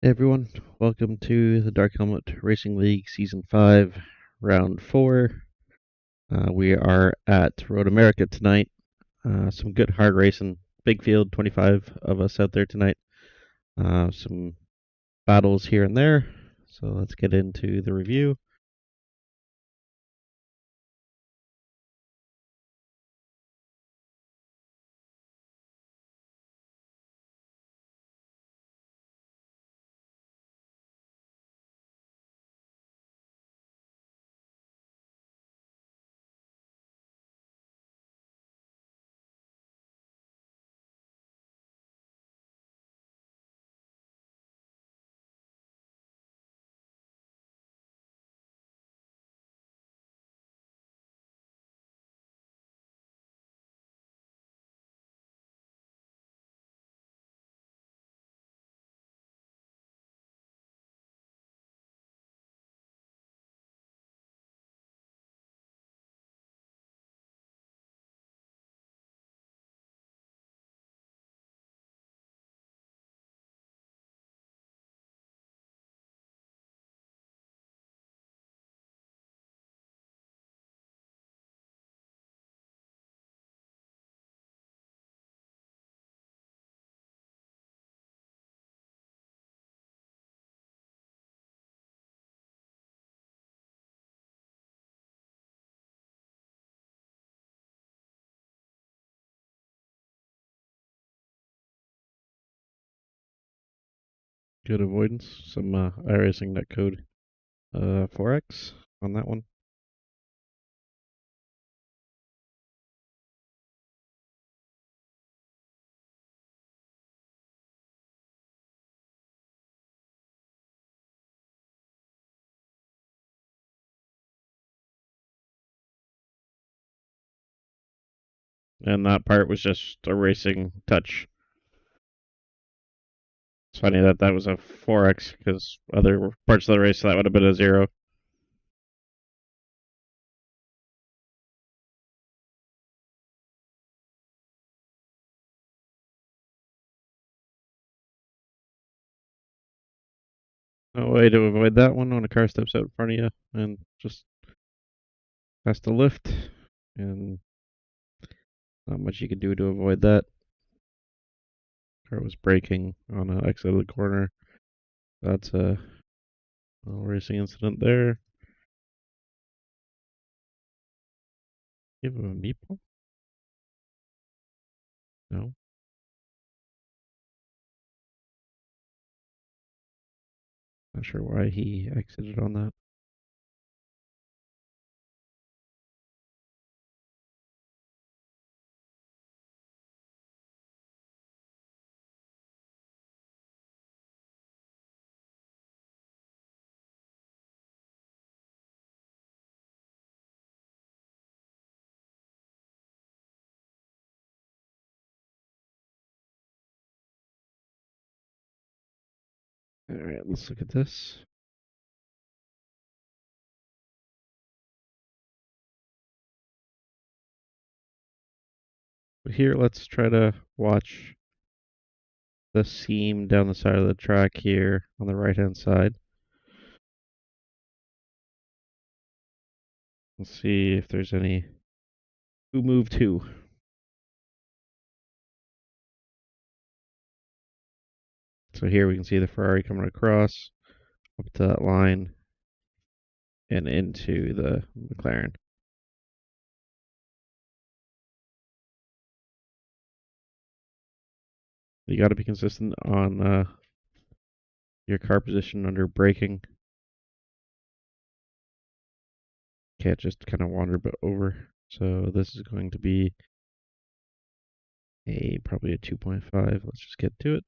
Hey everyone, welcome to the Dark Helmet Racing League Season 5, Round 4. We are at Road America tonight. Some good hard racing. Big field, 25 of us out there tonight. Some battles here and there. So let's get into the review. Good avoidance. Some iRacing netcode 4X on that one. And that part was just a racing touch. It's funny that that was a 4X because other parts of the race that would have been a 0. A way to avoid that one when a car steps out in front of you and just has to lift, and not much you can do to avoid that. Car was braking on an exit of the corner. That's a little racing incident there. Give him a meatball? No. Not sure why he exited on that. Alright, let's look at this. So here, let's try to watch the seam down the side of the track here on the right hand side. Let's see if there's any. Who moved who? So here we can see the Ferrari coming across up to that line and into the McLaren. You got to be consistent on your car position under braking. Can't just kind of wander over. So this is going to be probably a 2.5. Let's just get to it.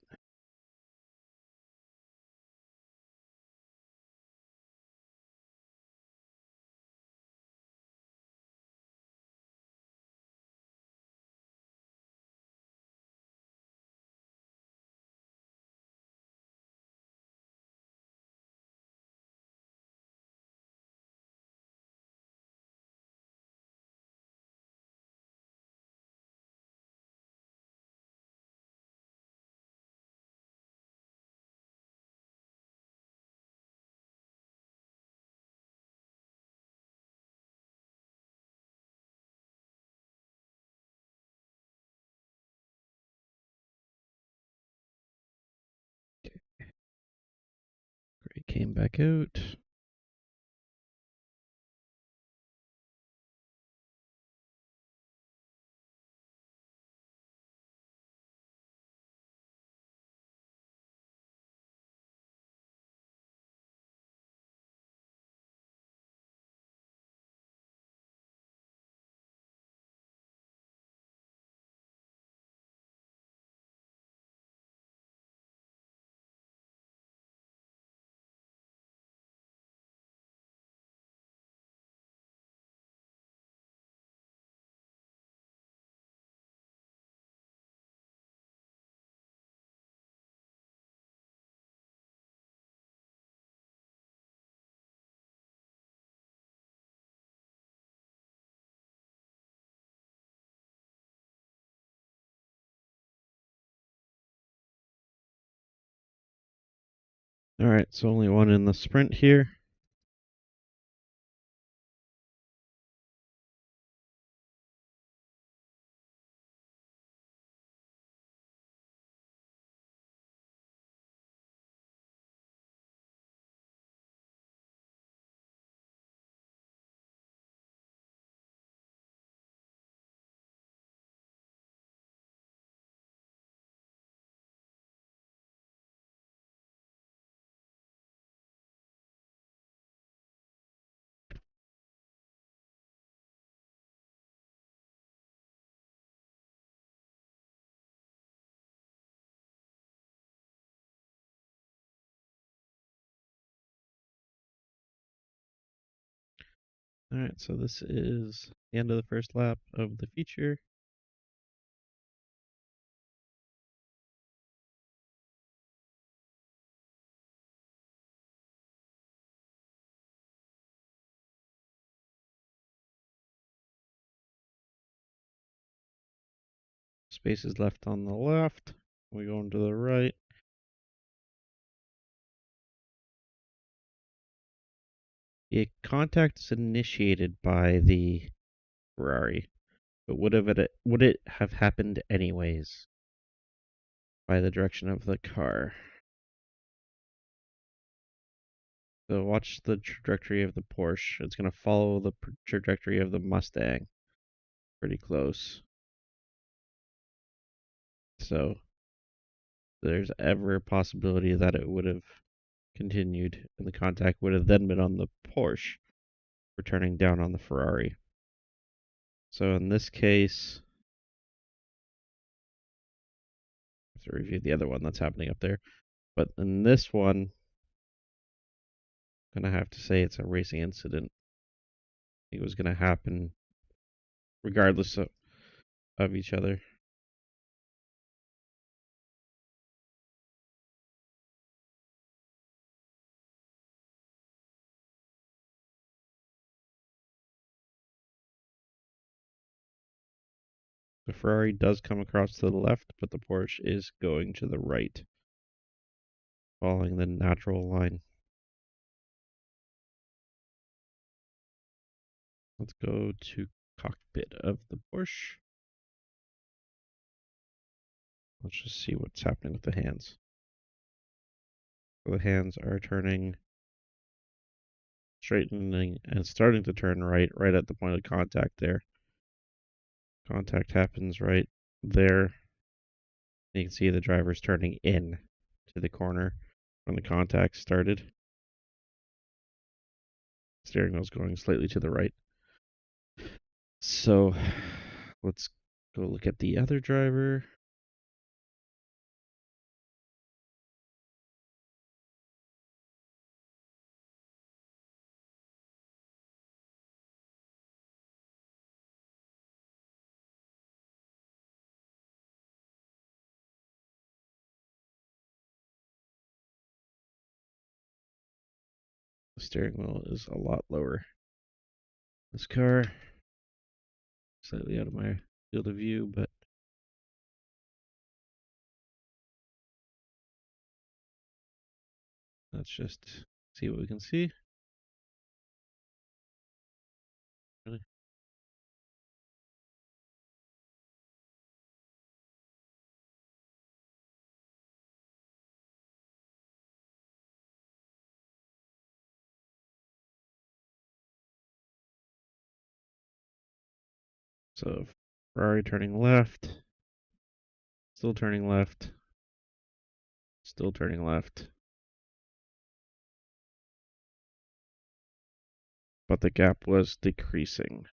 came back out. Alright, so only one in the sprint here. Alright, so this is the end of the first lap of the feature. Spaces left on the left. We go into the right. The contact is initiated by the Ferrari, but would it have happened anyways by the direction of the car? So watch the trajectory of the Porsche. It's going to follow the trajectory of the Mustang pretty close. So there's ever a possibility that it would have continued and the contact would have then been on the Porsche, returning down on the Ferrari. So in this case, I have to review the other one that's happening up there. But in this one, I'm going to have to say it's a racing incident. It was going to happen regardless of each other. The Ferrari does come across to the left, but the Porsche is going to the right, following the natural line. Let's go to cockpit of the Porsche. Let's just see what's happening with the hands. So the hands are turning, straightening, and starting to turn right at the point of contact there. Contact happens right there. You can see the driver's turning in to the corner when the contact started. Steering wheel's going slightly to the right. So let's go look at the other driver. The steering wheel is a lot lower. This car, slightly out of my field of view, but let's just see what we can see. Really? So Ferrari turning left, still turning left, still turning left. But the gap was decreasing.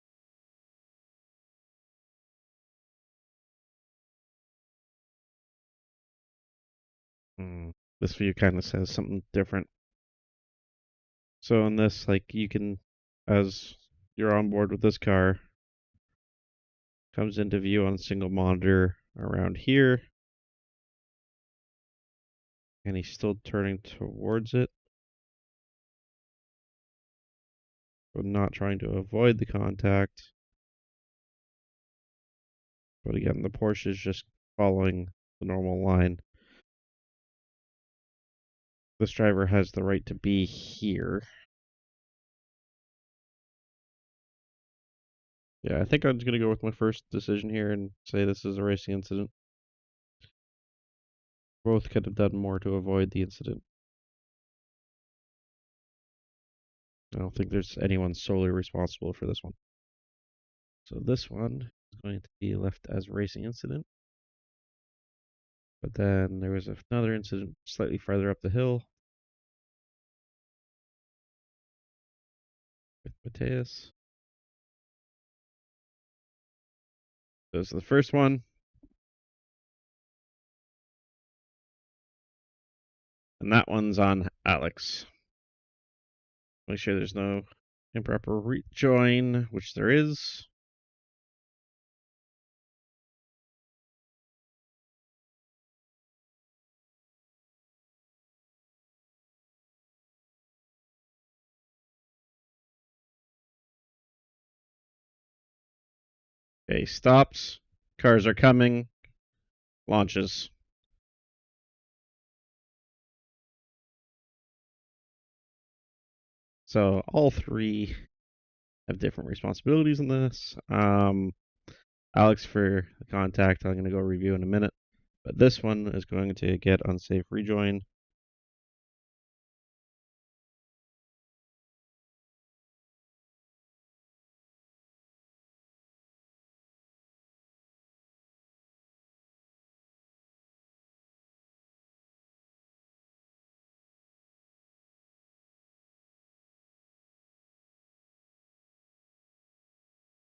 This view kind of says something different. So in this, like you can, as you're on board with this car, comes into view on a single monitor around here, and he's still turning towards it, but not trying to avoid the contact. But again, the Porsche is just following the normal line. This driver has the right to be here. Yeah, I think I'm just going to go with my first decision here and say this is a racing incident. Both could have done more to avoid the incident. I don't think there's anyone solely responsible for this one. So this one is going to be left as a racing incident. But then there was another incident slightly farther up the hill with Mateus. This is the first one. And that one's on Alex. Make sure there's no improper rejoin, which there is. Okay, stops. Cars are coming. Launches. So all three have different responsibilities in this. Alex for the contact, I'm going to go review in a minute. But this one is going to get unsafe rejoin.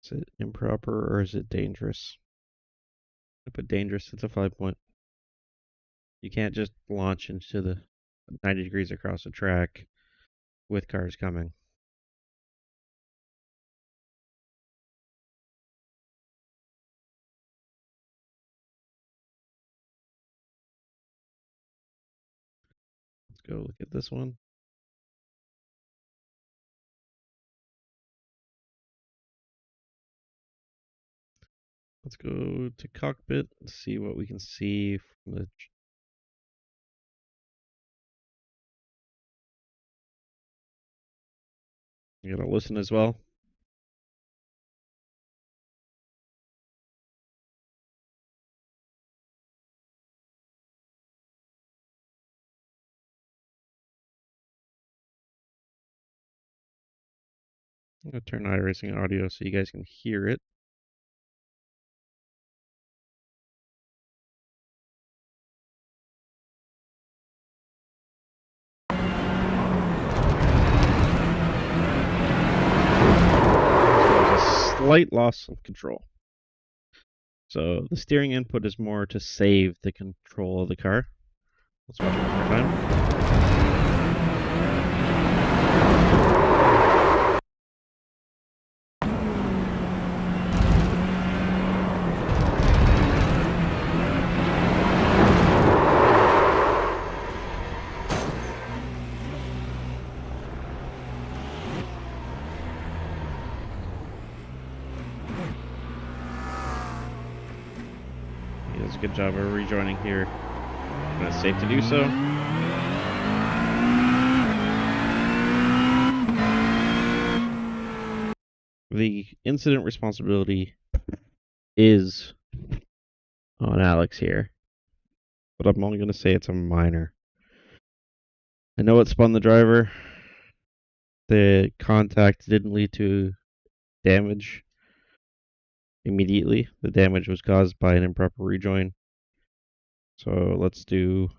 Is it improper or is it dangerous? I put dangerous. It's a 5-point. You can't just launch into the 90 degrees across the track with cars coming. Let's go look at this one. Let's go to cockpit and see what we can see from the. You gotta listen as well. I'm gonna turn iRacing audio so you guys can hear it. Slight loss of control. So the steering input is more to save the control of the car. Let's watch it one more time. He does a good job of rejoining here. And it's safe to do so. The incident responsibility is on Alex here, but I'm only going to say it's a minor. I know it spun the driver. The contact didn't lead to damage, immediately. The damage was caused by an improper rejoin. So let's do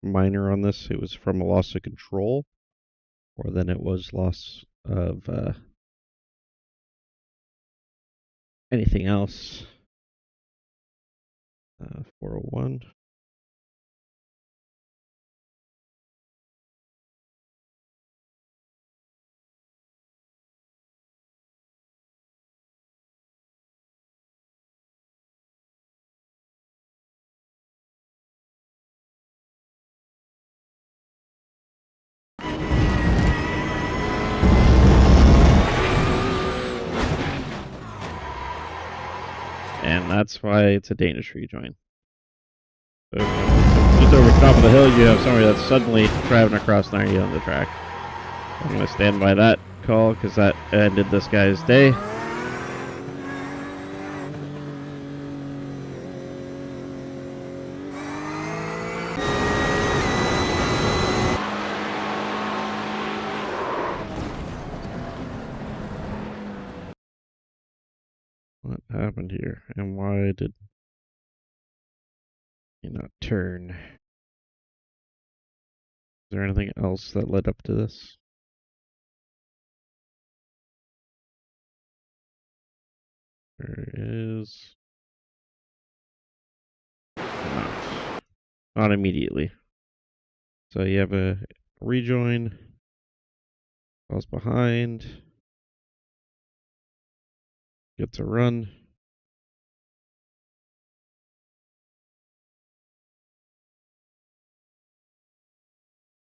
minor on this. It was from a loss of control, or then it was loss of anything else. 401. And that's why it's a Danish rejoin. So just over the top of the hill, you have somebody that's suddenly driving across 90 on the track. I'm going to stand by that call because that ended this guy's day. What happened here? And why did he not turn? Is there anything else that led up to this? There is not immediately. So you have a rejoin, falls behind, gets a run.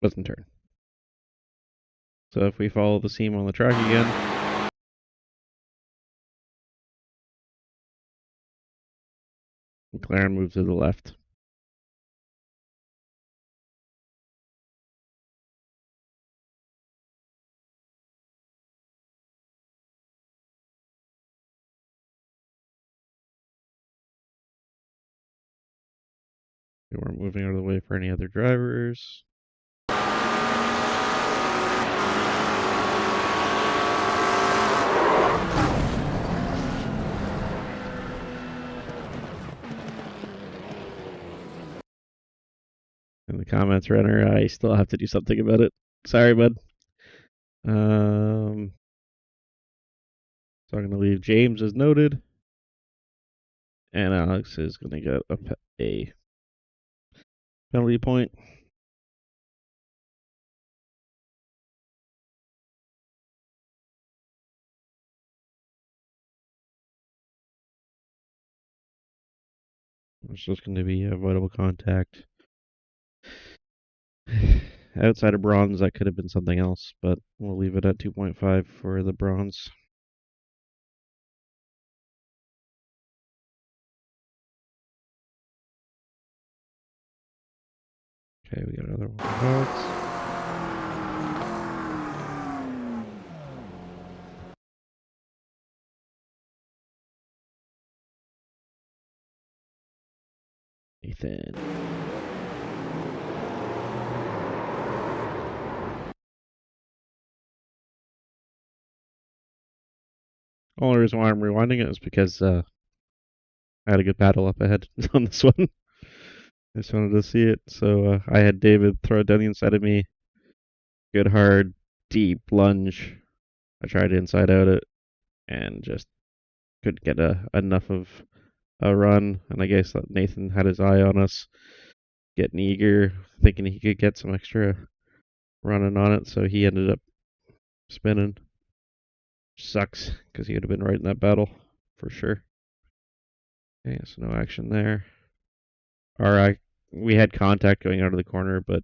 Doesn't turn. So if we follow the seam on the track again, McLaren moves to the left. They weren't moving out of the way for any other drivers. In the comments, Renner, I still have to do something about it. Sorry, bud. So I'm going to leave James as noted. And Alex is going to get a penalty point. It's just going to be avoidable contact. Outside of bronze, that could have been something else, but we'll leave it at 2.5 for the bronze. Okay, we got another one. Nathan. Only reason why I'm rewinding it is because I had a good battle up ahead on this one. I just wanted to see it. So I had David throw it down the inside of me. Good, hard, deep lunge. I tried to inside out it and just couldn't get enough of a run. And I guess that Nathan had his eye on us, getting eager, thinking he could get some extra running on it. So he ended up spinning. Sucks because he would have been right in that battle for sure. Okay, so no action there. Alright, we had contact going out of the corner, but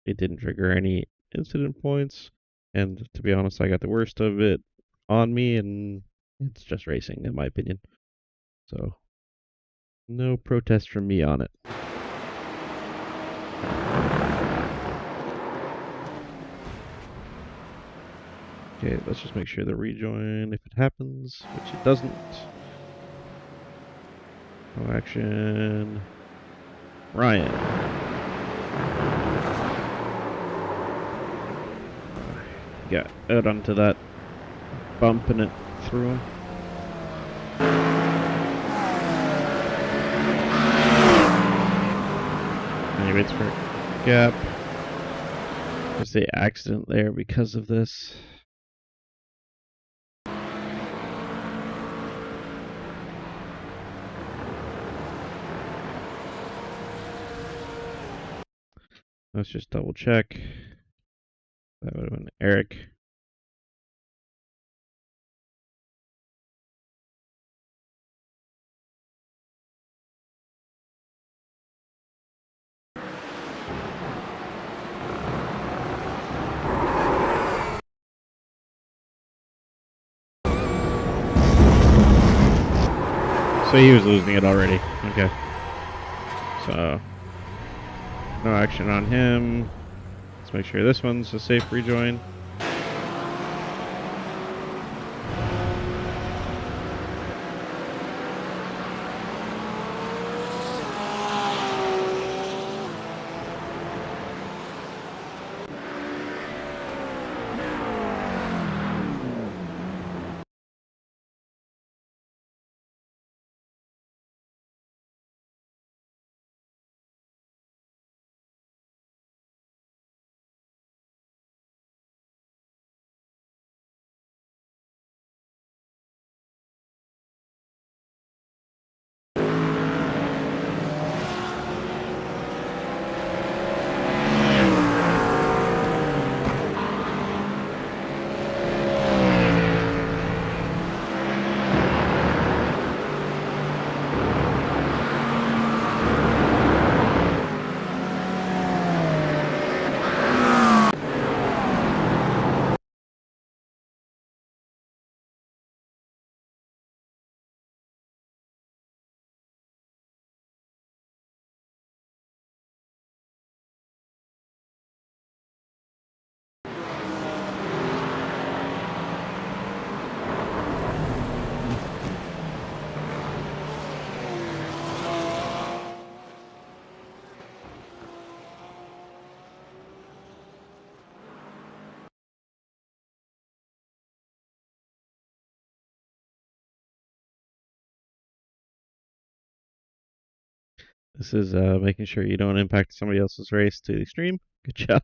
it didn't trigger any incident points. And to be honest, I got the worst of it on me, and it's just racing, in my opinion. So, no protest from me on it. Okay, let's just make sure the rejoin, if it happens, which it doesn't. No action. Ryan. Got out onto that bump and it threw him. And he waits for a gap. There's the accident there because of this. Let's just double check. That would have been Eric. So he was losing it already. Okay. So no action on him. Let's make sure this one's a safe rejoin. This is making sure you don't impact somebody else's race to the extreme. Good job.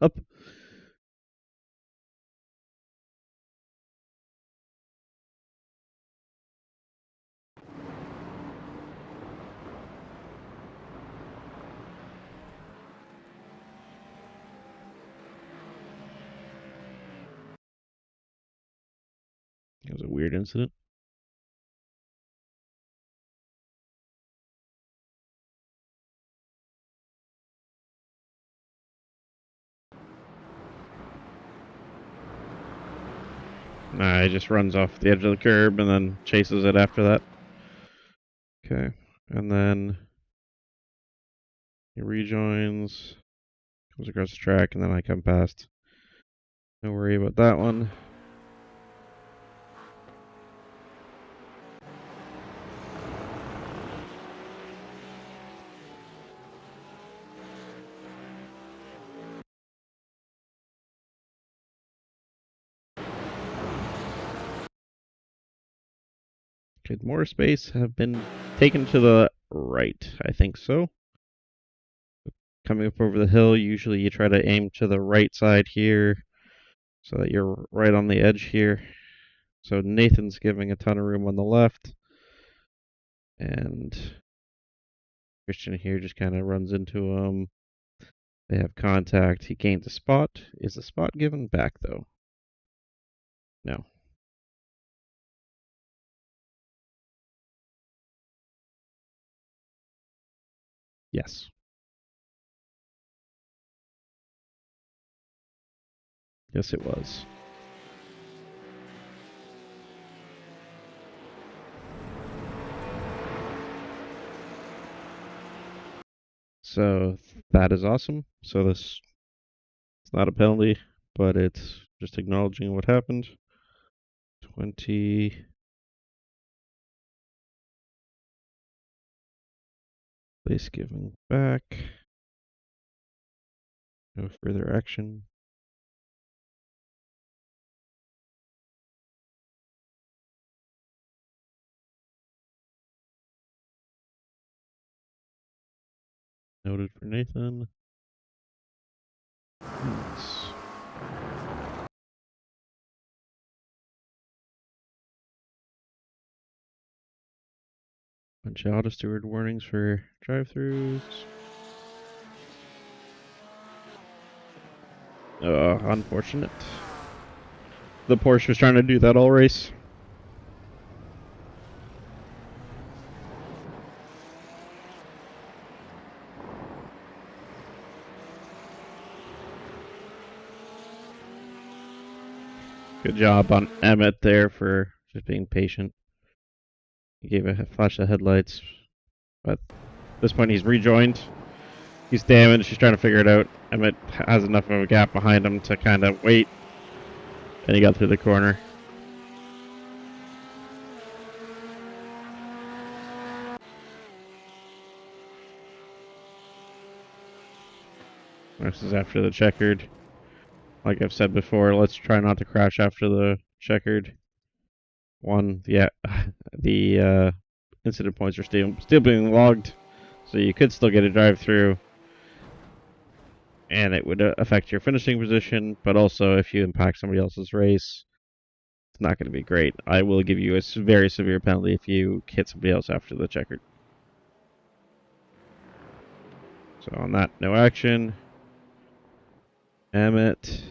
It was a weird incident. Nah, he just runs off the edge of the curb and then chases it after that. Okay. And then he rejoins, goes across the track, and then I come past. No worry about that one. Could more space have been taken to the right? I think so. Coming up over the hill, usually you try to aim to the right side here so that you're right on the edge here. So Nathan's giving a ton of room on the left. And Christian here just kind of runs into him. They have contact. He gains a spot. Is the spot given back, though? No. Yes. Yes, it was. So that is awesome. So this it's not a penalty, but it's just acknowledging what happened. 20. Place giving back. No further action. Noted for Nathan. Nice. Bunch of Auto Steward warnings for drive-throughs. Unfortunate. The Porsche was trying to do that all race. Good job on Emmett there for just being patient. He gave a flash of headlights, but at this point he's rejoined. He's damaged. He's trying to figure it out. Emmett has enough of a gap behind him to kind of wait, and he got through the corner. This is after the checkered. Like I've said before, let's try not to crash after the checkered. The incident points are still being logged, so you could still get a drive-through, and it would affect your finishing position. But also, if you impact somebody else's race, it's not going to be great. I will give you a very severe penalty if you hit somebody else after the checkered. So on that, no action. Emmett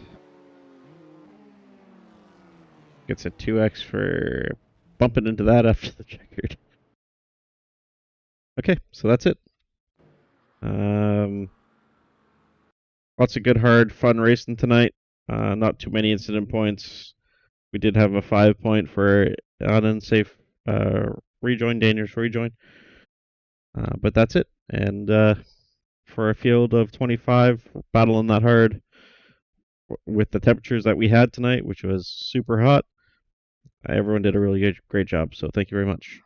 gets a 2x for bumping into that after the checkered. Okay, so that's it. Lots of good, hard, fun racing tonight. Not too many incident points. We did have a 5-point for an unsafe rejoin, dangerous rejoin. But that's it. And for a field of 25, battling that hard with the temperatures that we had tonight, which was super hot, everyone did a really great job. So thank you very much.